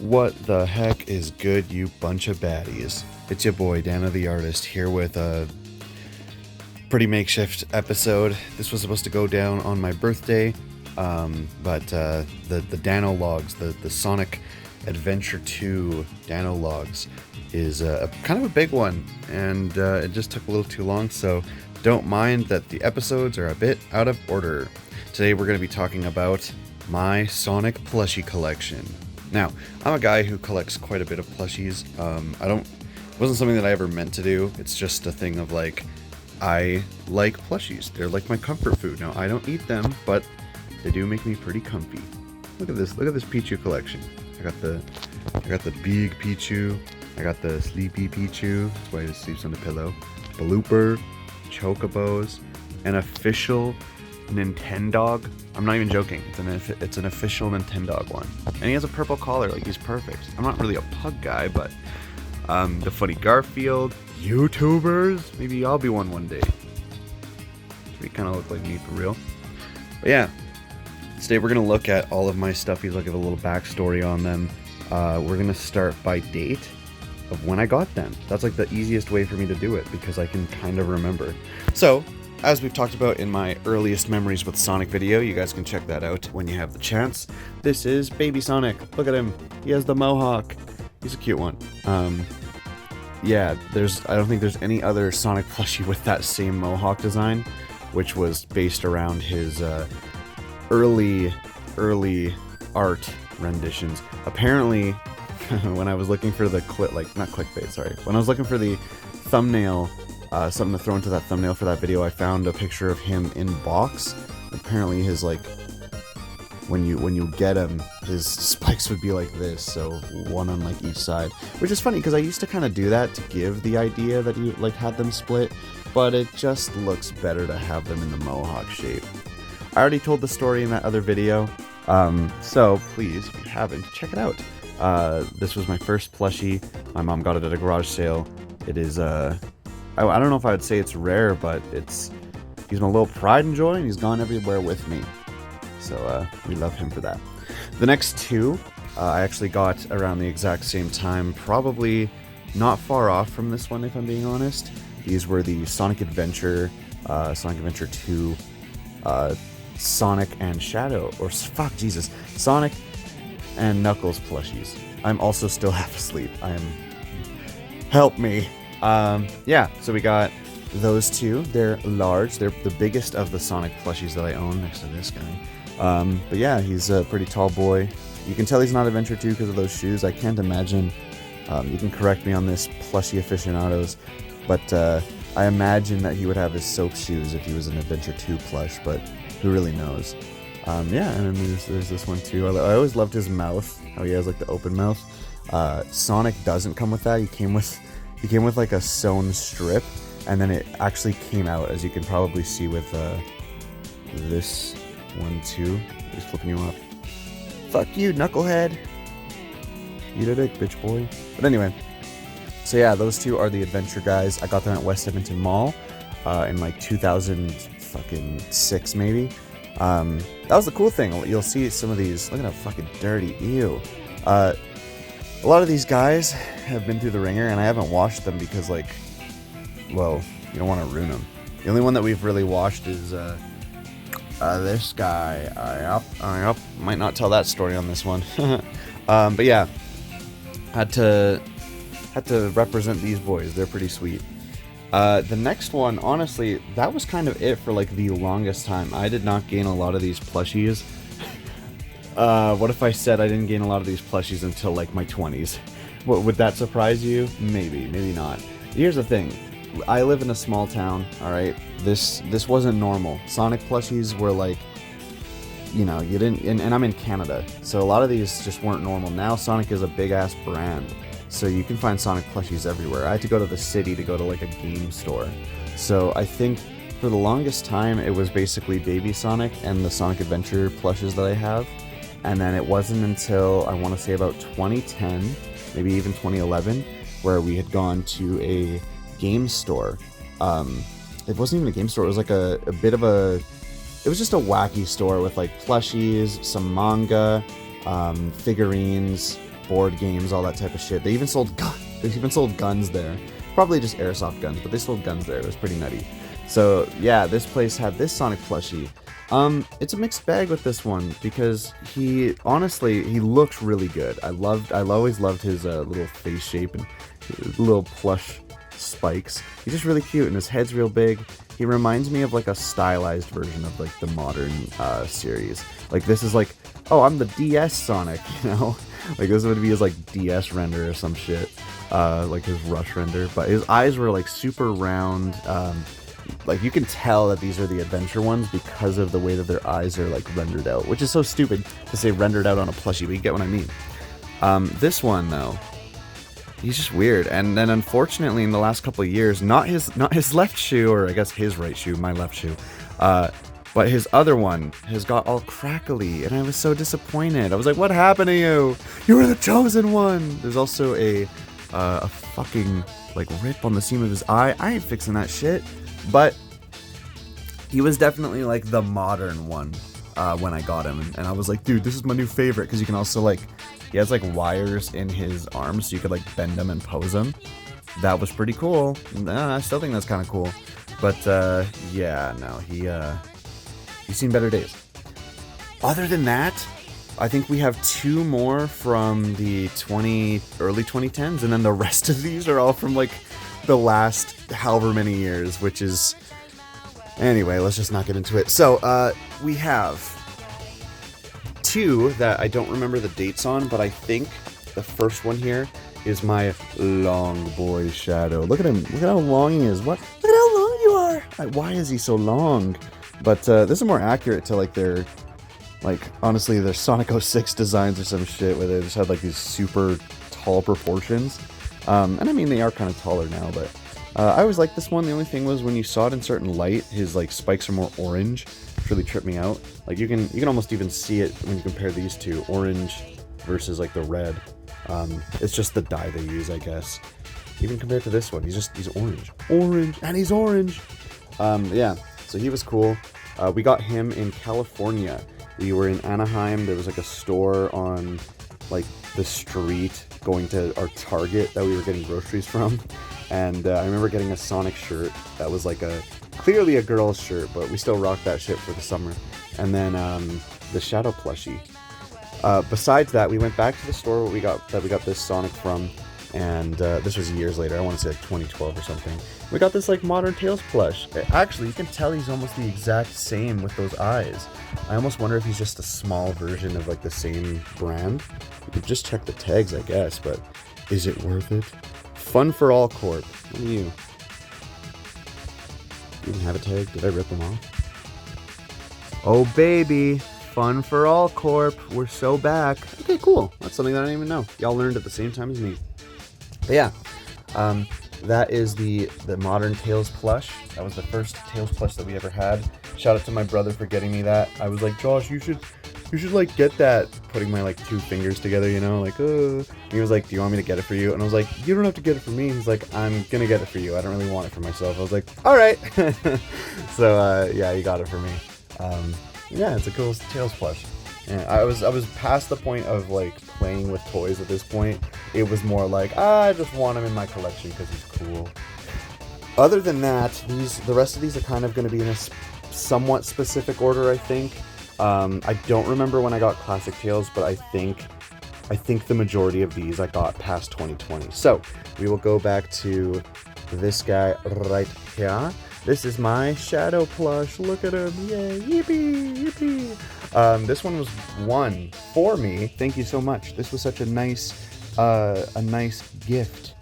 What the heck is good, you bunch of baddies? It's your boy, DANNO the artist, here with a pretty makeshift episode. This was supposed to go down on my birthday, but the DANNO logs, the Sonic Adventure 2 DANNO logs, is kind of a big one, and it just took a little too long, so don't mind that the episodes are a bit out of order. Today we're going to be talking about my Sonic plushie collection. Now, I'm a guy who collects quite a bit of plushies. It wasn't something that I ever meant to do. It's just a thing of like, I like plushies. They're like my comfort food. Now, I don't eat them, but they do make me pretty comfy. Look at this Pichu collection. I got the big Pichu. I got the sleepy Pichu. That's why he sleeps on the pillow. Blooper, Chocobos, an official Nintendog. I'm not even joking. It's an official Nintendog one, and he has a purple collar. Like, he's perfect. I'm not really a pug guy, but the funny Garfield, YouTubers. Maybe I'll be one day. They kind of look like me for real. But yeah, today we're gonna look at all of my stuffies. I'll give a little backstory on them. We're gonna start by date of when I got them. That's like the easiest way for me to do it because I can kind of remember. So, as we've talked about in my earliest memories with Sonic video, you guys can check that out when you have the chance. This is Baby Sonic. Look at him. He has the mohawk. He's a cute one. Yeah, I don't think there's any other Sonic plushie with that same mohawk design, which was based around his early art renditions. Apparently, when I was looking for the when I was looking for the thumbnail, something to throw into that thumbnail for that video, I found a picture of him in box. Apparently his, like, when you get him, his spikes would be like this, so one on like each side, which is funny because I used to kind of do that to give the idea that you like had them split, but it just looks better to have them in the mohawk shape. I already told the story in that other video, so please, if you haven't, check it out. This was my first plushie. My mom got it at a garage sale. It is I don't know if I would say it's rare, but he's my little pride and joy, and he's gone everywhere with me. So we love him for that. The next two I actually got around the exact same time, probably not far off from this one if I'm being honest. These were the Sonic Adventure 2, Sonic and Shadow, or fuck Jesus, Sonic and Knuckles plushies. I'm also still half asleep. Help me. Yeah, so we got those two. They're large. They're the biggest of the Sonic plushies that I own, next to this guy. But yeah, he's a pretty tall boy. You can tell he's not Adventure 2 because of those shoes. I can't imagine, you can correct me on this, plushie aficionados, but I imagine that he would have his soap shoes if he was an Adventure 2 plush, but who really knows. Yeah, and then there's this one too. I always loved his mouth, how he has like the open mouth. Sonic doesn't come with that. He came with like a sewn strip, and then it actually came out, as you can probably see with this one too. He's flipping you off. Fuck you, knucklehead. Eat a dick, bitch boy. But anyway, so yeah, those two are the Adventure guys. I got them at West Edmonton Mall in like 2006 maybe. That was the cool thing. You'll see some of these. Look at how fucking dirty. Ew. A lot of these guys have been through the ringer, and I haven't washed them because, like, well, you don't want to ruin them. The only one that we've really washed is this guy. Might not tell that story on this one. But yeah, had to represent these boys. They're pretty sweet. The next one, honestly, that was kind of it for like the longest time. I did not gain a lot of these plushies. What if I said I didn't gain a lot of these plushies until like my 20s? Would that surprise you? Maybe not. Here's the thing. I live in a small town, alright? This wasn't normal. Sonic plushies were like, you know, you didn't, and I'm in Canada, so a lot of these just weren't normal. Now Sonic is a big ass brand, so you can find Sonic plushies everywhere. I had to go to the city to go to like a game store. So I think for the longest time it was basically Baby Sonic and the Sonic Adventure plushes that I have. And then it wasn't until, I want to say, about 2010, maybe even 2011, where we had gone to a game store. It wasn't even a game store, it was like a bit of a, it was just a wacky store with like plushies, some manga, figurines, board games, all that type of shit. They even sold guns there. Probably just airsoft guns, but they sold guns there. It was pretty nutty. So yeah, this place had this Sonic plushie. It's a mixed bag with this one because he looked really good. I always loved his little face shape and his little plush spikes. He's just really cute, and his head's real big. He reminds me of like a stylized version of like the modern series. Like this is like, oh, I'm the DS Sonic, you know? Like this would be his like DS render or some shit, like his Rush render. But his eyes were like super round. Like you can tell that these are the adventure ones because of the way that their eyes are like rendered out, which is so stupid to say rendered out on a plushie, but you get what I mean. This one though, he's just weird. And then unfortunately in the last couple of years, not his left shoe, or I guess his right shoe, my left shoe, but his other one has got all crackly, and I was so disappointed. I was like, what happened to you? You were the chosen one. There's also a fucking like rip on the seam of his eye. I ain't fixing that shit. But he was definitely like the modern one when I got him, and I was like, dude, this is my new favorite, because you can also like, he has like wires in his arms, so you could like bend them and pose them. That was pretty cool. I still think that's kind of cool. But yeah, no, he's seen better days. Other than that, I think we have 2 more from the early 2010s, and then the rest of these are all from like the last however many years, which is, anyway, let's just not get into it. So we have 2 that I don't remember the dates on, but I think the first one here is my long boy Shadow. Look at him. Look at how long he is. What? Look at how long you are. Why is he so long? But this is more accurate to like their, like, honestly, their Sonic 06 designs or some shit where they just had like these super tall proportions. And I mean, they are kind of taller now, but I always liked this one. The only thing was when you saw it in certain light, his like spikes are more orange, which really tripped me out. Like you can almost even see it when you compare these two, orange versus like the red. It's just the dye they use, I guess. Even compared to this one, he's orange, and he's orange. Yeah, so he was cool. We got him in California. We were in Anaheim. There was like a store on like the street going to our Target that we were getting groceries from, and I remember getting a Sonic shirt that was like clearly a girl's shirt, but we still rocked that shit for the summer. And then the Shadow plushie. Besides that, we went back to the store where we got this Sonic from, and this was years later. I want to say like 2012 or something. We got this like modern Tails plush. Actually, you can tell he's almost the exact same with those eyes. I almost wonder if he's just a small version of like the same brand. You could just check the tags, I guess, but is it worth it? Fun for All Corp. What are you? You even have a tag? Did I rip them off? Oh baby, Fun for All Corp. We're so back. Okay, cool. That's something that I didn't even know. Y'all learned at the same time as me. But yeah, that is the modern Tails plush. That was the first Tails plush that we ever had. Shout out to my brother for getting me that. I was like, Josh, you should like get that. Putting my like 2 fingers together, you know, like, And he was like, do you want me to get it for you? And I was like, you don't have to get it for me. He's like, I'm gonna get it for you. I don't really want it for myself. I was like, all right. So yeah, he got it for me. Yeah, it's a cool Tails plush. Yeah, I was past the point of like playing with toys at this point. It was more like, I just want him in my collection because he's cool. Other than that, the rest of these are kind of going to be in a somewhat specific order, I think. I don't remember when I got Classic Tails, but I think the majority of these I got past 2020. So we will go back to this guy right here. This is my Shadow plush. Look at him. Yay. Yippee. Yippee. This one was one for me. Thank you so much. This was such a nice gift.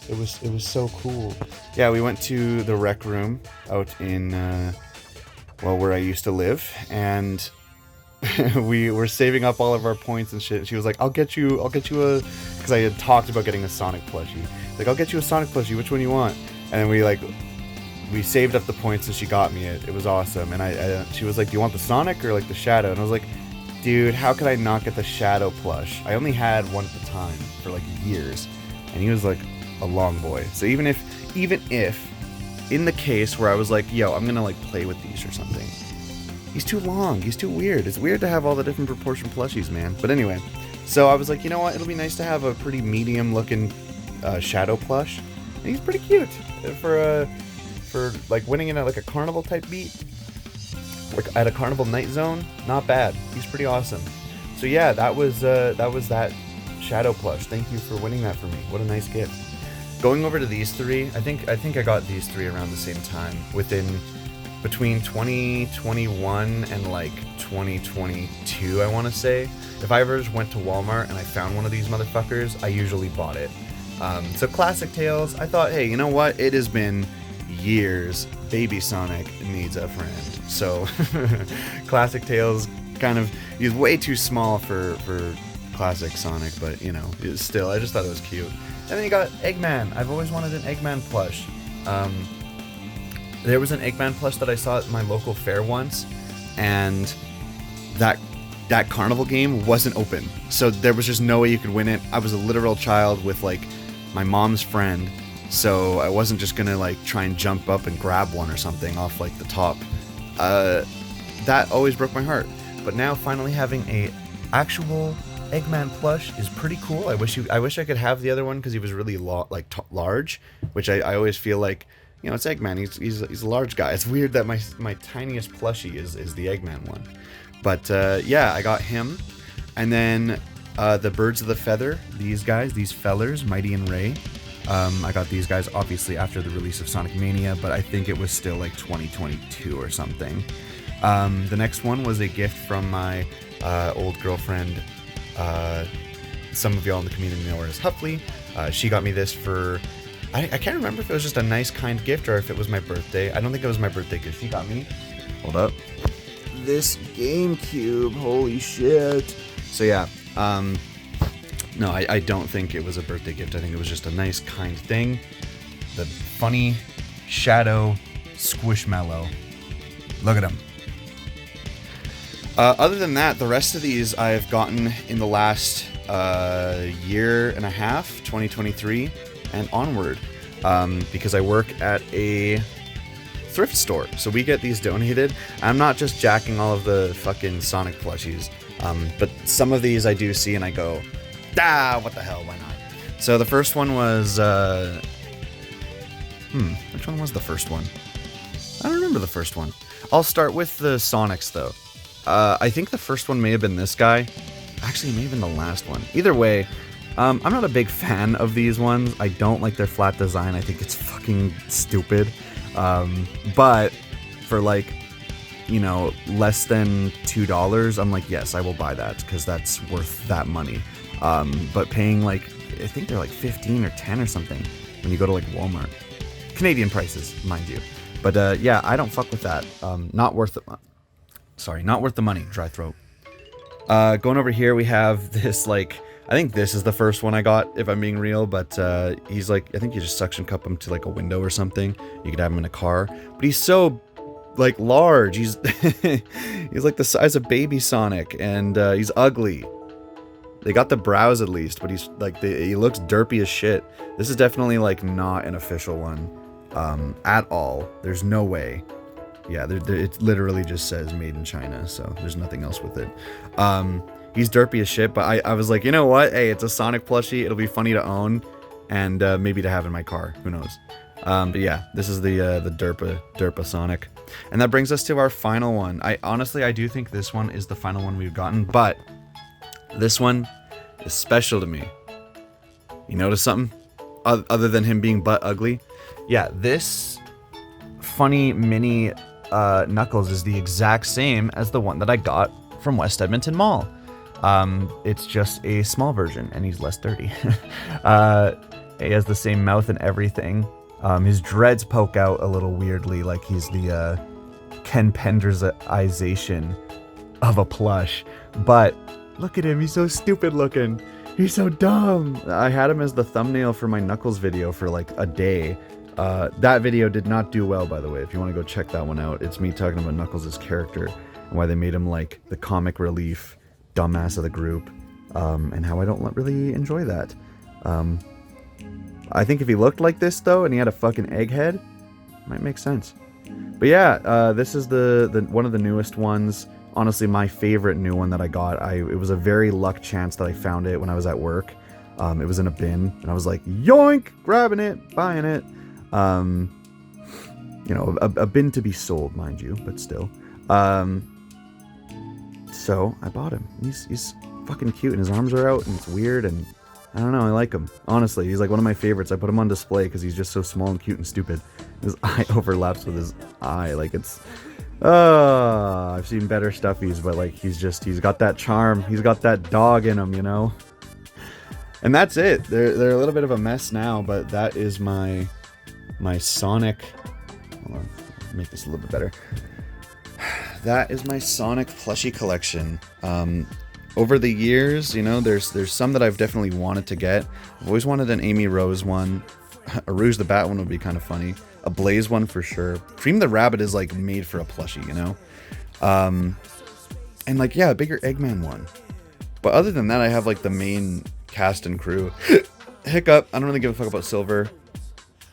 It was so cool. Yeah, we went to the rec room out in, where I used to live, and we were saving up all of our points and shit. She was like, I'll get you a, because I had talked about getting a Sonic plushie. Like, I'll get you a Sonic plushie. Which one you want? And we saved up the points and she got me it. It was awesome. And she was like, do you want the Sonic or like the Shadow? And I was like, dude, how could I not get the Shadow plush? I only had one at the time for like years. And he was like a long boy. So even if in the case where I was like, yo, I'm gonna like play with these or something, he's too long. He's too weird. It's weird to have all the different proportion plushies, man. But anyway, So I was like, you know what? It'll be nice to have a pretty medium-looking Shadow plush. And he's pretty cute for like winning in like a carnival type beat, like at a carnival night zone. Not bad. He's pretty awesome. So yeah, that was that Shadow plush. Thank you for winning that for me. What a nice gift. Going over to these three, I think I got these three around the same time, between 2021 and like 2022, I want to say. If I ever just went to Walmart and I found one of these motherfuckers, I usually bought it. So Classic Tales, I thought, hey, you know what? It has been years. Baby Sonic needs a friend. So Classic Tales he's way too small for Classic Sonic, but you know, still, I just thought it was cute. And then you got Eggman. I've always wanted an Eggman plush. There was an Eggman plush that I saw at my local fair once, and that carnival game wasn't open, so there was just no way you could win it. I was a literal child with like my mom's friend, so I wasn't just gonna like try and jump up and grab one or something off like the top. That always broke my heart. But now finally having a actual Eggman plush is pretty cool. I wish I could have the other one because he was really large, which I always feel like, you know, it's Eggman. He's a large guy. It's weird that my tiniest plushie is the Eggman one. But yeah, I got him, and then the Birds of the Feather. These guys, these fellers, Mighty and Ray. I got these guys obviously after the release of Sonic Mania, but I think it was still like 2022 or something. The next one was a gift from my old girlfriend. Some of y'all in the community know her as Huffley. She got me this for, I can't remember if it was just a nice, kind gift or if it was my birthday. I don't think it was my birthday gift. She got me, hold up, this GameCube. Holy shit. So yeah, no, I don't think it was a birthday gift. I think it was just a nice, kind thing. The funny Shadow Squishmallow. Look at him. Other than that, the rest of these I've gotten in the last year and a half, 2023, and onward, because I work at a thrift store, so we get these donated. I'm not just jacking all of the fucking Sonic plushies, but some of these I do see and I go, what the hell, why not? So the first one was, which one was the first one? I don't remember the first one. I'll start with the Sonics, though. I think the first one may have been this guy. Actually, it may have been the last one. Either way, I'm not a big fan of these ones. I don't like their flat design. I think it's fucking stupid. But for like, you know, less than $2, I'm like, yes, I will buy that because that's worth that money. But paying like, I think they're like 15 or 10 or something when you go to like Walmart. Canadian prices, mind you. But yeah, I don't fuck with that. Not worth it. Sorry, not worth the money. Dry throat. Going over here, we have this, like, I think this is the first one I got, if I'm being real, but he's like, I think you just suction cup him to like a window or something. You could have him in a car, but he's so like large. He's he's like the size of Baby Sonic, and he's ugly. They got the brows at least, but he's like, he looks derpy as shit. This is definitely like not an official one at all. There's no way. Yeah, it literally just says made in China, so there's nothing else with it. He's derpy as shit, but I was like, you know what? Hey, it's a Sonic plushie. It'll be funny to own, and maybe to have in my car. Who knows? But yeah, this is the derpa Sonic. And that brings us to our final one. I do think this one is the final one we've gotten, but this one is special to me. You notice something? Other than him being butt ugly? Yeah, this funny mini Knuckles is the exact same as the one that I got from West Edmonton Mall. It's just a small version, and he's less dirty. He has the same mouth and everything. His dreads poke out a little weirdly, like he's the Ken Pendersization of a plush. But look at him, he's so stupid looking. He's so dumb. I had him as the thumbnail for my Knuckles video for like a day. That video did not do well, by the way. If you want to go check that one out, it's me talking about Knuckles' character and why they made him like the comic relief dumbass of the group, and how I don't really enjoy that. I think if he looked like this though, and he had a fucking egg head, might make sense. But yeah, this is the one of the newest ones. honestly my favorite new one that I got. It was a very luck chance that I found it when I was at work. It was in a bin, and I was like, yoink, grabbing it, buying it. You know, a bin to be sold, mind you, but still. So I bought him. He's fucking cute, and his arms are out, and it's weird, and I don't know, I like him. Honestly, he's like one of my favorites. I put him on display because he's just so small and cute and stupid. His eye overlaps with his eye, like it's... I've seen better stuffies, but like he's got that charm. He's got that dog in him, you know? And that's it. They're a little bit of a mess now, but that is my Sonic... Hold on, make this a little bit better. That is my Sonic plushie collection. Over the years, you know, there's some that I've definitely wanted to get. I've always wanted an Amy Rose one. A Rouge the Bat one would be kind of funny. A Blaze one for sure. Cream the Rabbit is like made for a plushie, you know? And like, yeah, a bigger Eggman one. But other than that, I have like the main cast and crew. Hiccup, I don't really give a fuck about Silver.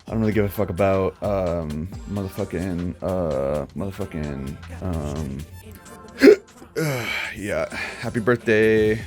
I don't really give a fuck about yeah, happy birthday